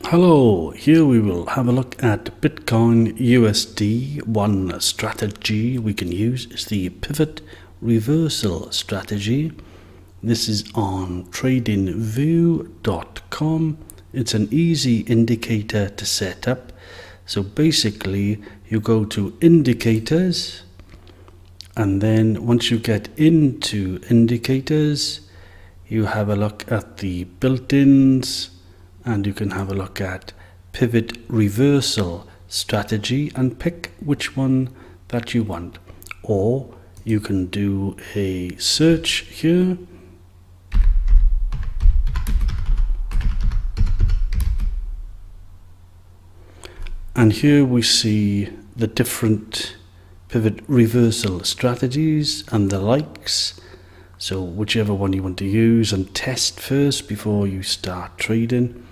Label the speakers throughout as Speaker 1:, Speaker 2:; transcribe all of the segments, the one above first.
Speaker 1: Hello, here we will have a look at Bitcoin USD. One strategy we can use is the pivot reversal strategy. This is on TradingView.com. It's an easy indicator to set up. So basically you go to indicators, and then once you get into indicators you have a look at the built-ins, and you can have a look at pivot reversal strategy and pick which one that you want. Or you can do a search here, and here we see the different pivot reversal strategies and the likes. So whichever one you want to use and test first before you start trading.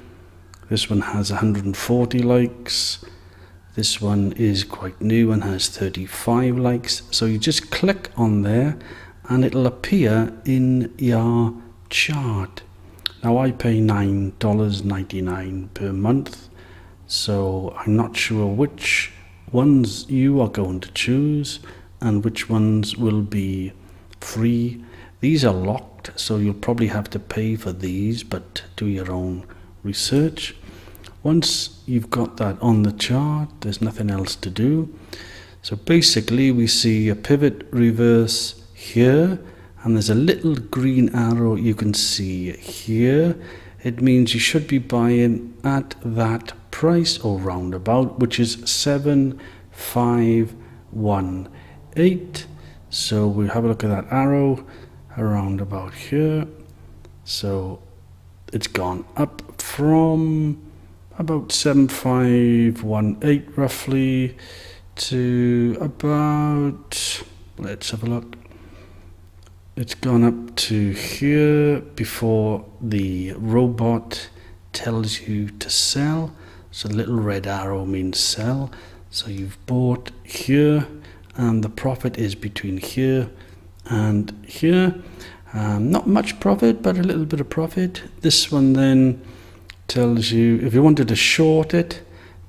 Speaker 1: This one has 140 likes. This one is quite new and has 35 likes. So you just click on there and it'll appear in your chart. Now I pay $9.99 per month, so I'm not sure which ones you are going to choose and which ones will be free. These are locked, so you'll probably have to pay for these, but do your own research. Once you've got that on the chart, there's nothing else to do. So basically we see a pivot reverse here, and there's a little green arrow you can see here. It means you should be buying at that price or roundabout, which is 7518. So we'll have a look at that arrow around about here. So it's gone up from about 7518 roughly to about, let's have a look, it's gone up to here before the robot tells you to sell. So the little red arrow means sell. So you've bought here and the profit is between here and here. Not much profit, but a little bit of profit. This one then tells you if you wanted to short it,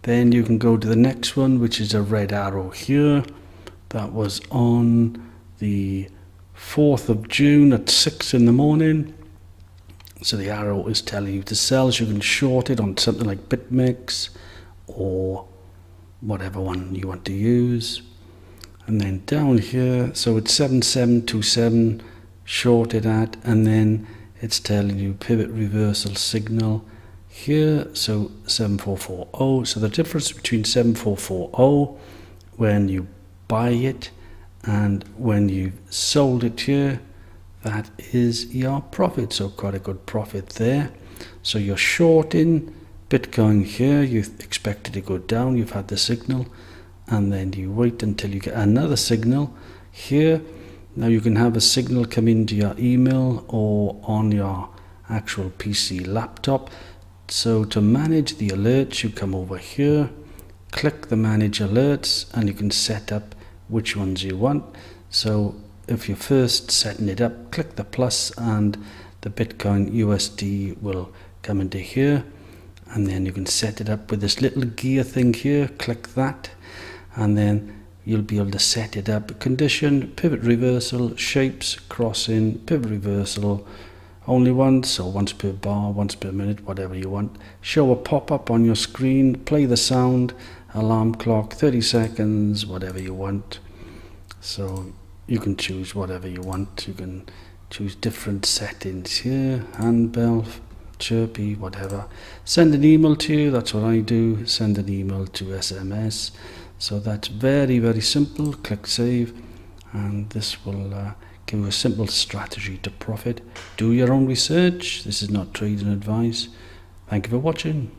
Speaker 1: then you can go to the next one, which is a red arrow here. That was on the 4th of June at 6 in the morning. So the arrow is telling you to sell, so you can short it on something like BitMEX or whatever one you want to use. And then down here, so it's 7727 shorted at, and then it's telling you pivot reversal signal here, so 7440. So the difference between 7440 when you buy it and when you've sold it here, that is your profit. So quite a good profit there. So you're shorting Bitcoin here, you expect it to go down, you've had the signal, and then you wait until you get another signal here. Now you can have a signal come into your email or on your actual PC laptop. So to manage the alerts, you come over here, click the manage alerts, and you can set up which ones you want. So if you're first setting it up, click the plus and the Bitcoin USD will come into here, and then you can set it up with this little gear thing here. Click that and then you'll be able to set it up. Condition, pivot reversal, shapes, crossing, pivot reversal, only once, or once per bar, once per minute, whatever you want. Show a pop-up on your screen, play the sound, alarm clock, 30 seconds, whatever you want. So you can choose whatever you want. You can choose different settings here, handbell, chirpy, whatever. Send an email to you, that's what I do, send an email to SMS. So that's very, very simple. Click save, and this will give you a simple strategy to profit. Do your own research. This is not trading advice. Thank you for watching.